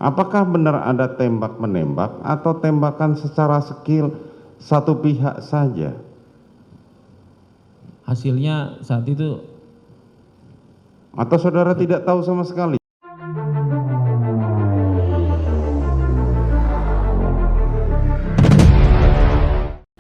Apakah benar ada tembak-menembak atau tembakan secara skill satu pihak saja? Hasilnya saat itu Atau saudara tidak tahu sama sekali?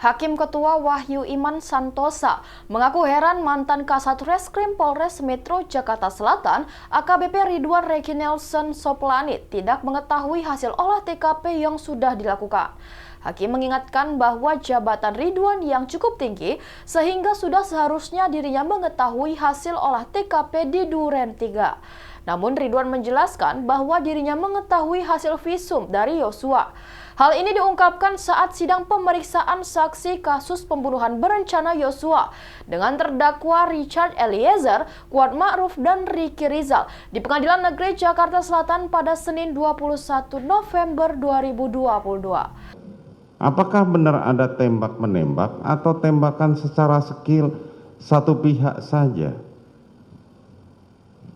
Hakim Ketua Wahyu Iman Santosa mengaku heran mantan Kasat Reskrim Polres Metro Jakarta Selatan AKBP Ridwan Reki Nelson Soplanit tidak mengetahui hasil olah TKP yang sudah dilakukan. Hakim mengingatkan bahwa jabatan Ridwan yang cukup tinggi sehingga sudah seharusnya dirinya mengetahui hasil olah TKP di Duren 3. Namun Ridwan menjelaskan bahwa dirinya mengetahui hasil visum dari Yosua. Hal ini diungkapkan saat sidang pemeriksaan saksi kasus pembunuhan berencana Yosua dengan terdakwa Richard Eliezer, Kuat Ma'ruf, dan Ricky Rizal di Pengadilan Negeri Jakarta Selatan pada Senin 21 November 2022. Apakah benar ada tembak-menembak atau tembakan secara skill satu pihak saja?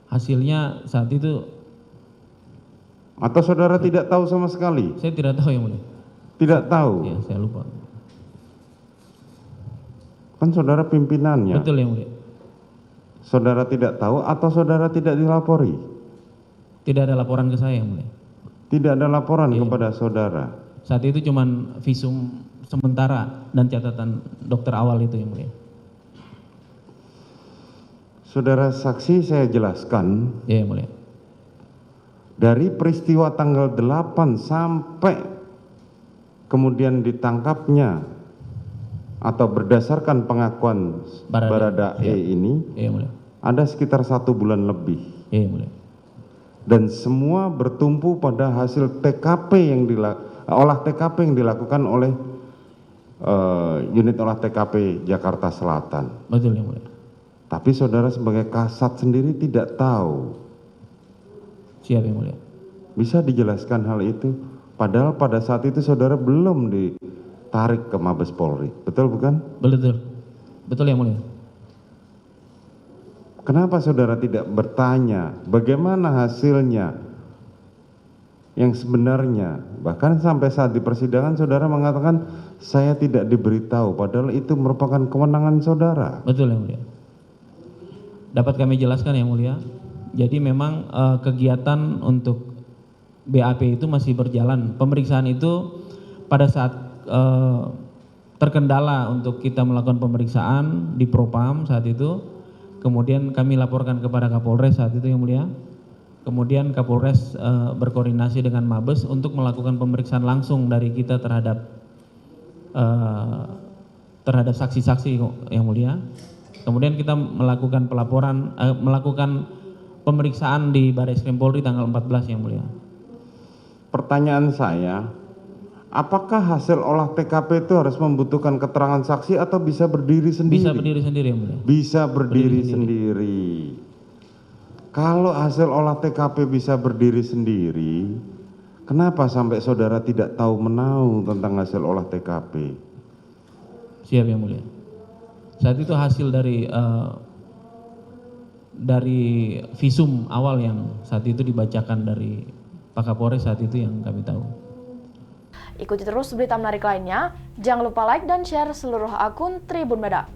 hasilnya saat itu Atau saudara tidak tahu sama sekali? saya tidak tahu yang mulia. Tidak tahu? Ya, saya lupa. Kan saudara pimpinannya. Betul yang mulia. Saudara tidak tahu atau saudara tidak dilapori? Tidak ada laporan ke saya yang mulia. Tidak ada laporan Iya. kepada saudara? Saat itu cuman visum sementara dan catatan dokter awal itu yang mulia. Saudara saksi, saya jelaskan. Ya yang mulia. Dari peristiwa tanggal 8 sampai kemudian ditangkapnya atau berdasarkan pengakuan Barada E ini, Ya yang mulia. ada sekitar 1 bulan lebih. Ya yang mulia. Dan semua bertumpu pada hasil TKP yang olah TKP yang dilakukan oleh unit olah TKP Jakarta Selatan. Betul yang mulia. Tapi saudara sebagai kasat sendiri tidak tahu. Siap yang mulia. Bisa dijelaskan hal itu? Padahal pada saat itu saudara belum ditarik ke Mabes Polri. Betul bukan? Betul. Betul yang mulia. Kenapa saudara tidak bertanya bagaimana hasilnya yang sebenarnya? Bahkan sampai saat di persidangan saudara mengatakan saya tidak diberitahu, padahal itu merupakan kewenangan saudara. Betul yang mulia. Dapat kami jelaskan yang mulia. Jadi memang kegiatan untuk BAP itu masih berjalan. Pemeriksaan itu pada saat terkendala untuk kita melakukan pemeriksaan di Propam saat itu, kemudian kami laporkan kepada Kapolres saat itu yang mulia. Kemudian Kapolres berkoordinasi dengan Mabes untuk melakukan pemeriksaan langsung dari kita terhadap saksi-saksi yang mulia. Kemudian kita melakukan melakukan pemeriksaan di Barreskrim Polri tanggal 14 yang mulia. Pertanyaan saya, apakah hasil olah TKP itu harus membutuhkan keterangan saksi atau bisa berdiri sendiri? Bisa berdiri sendiri yang mulia. Bisa berdiri sendiri. Kalau hasil olah TKP bisa berdiri sendiri, kenapa sampai saudara tidak tahu menahu tentang hasil olah TKP? Siap yang mulia. Saat itu hasil dari visum awal yang saat itu dibacakan dari Pak Kapolres saat itu yang kami tahu. Ikuti terus berita menarik lainnya. Jangan lupa like dan share seluruh akun Tribun Meda.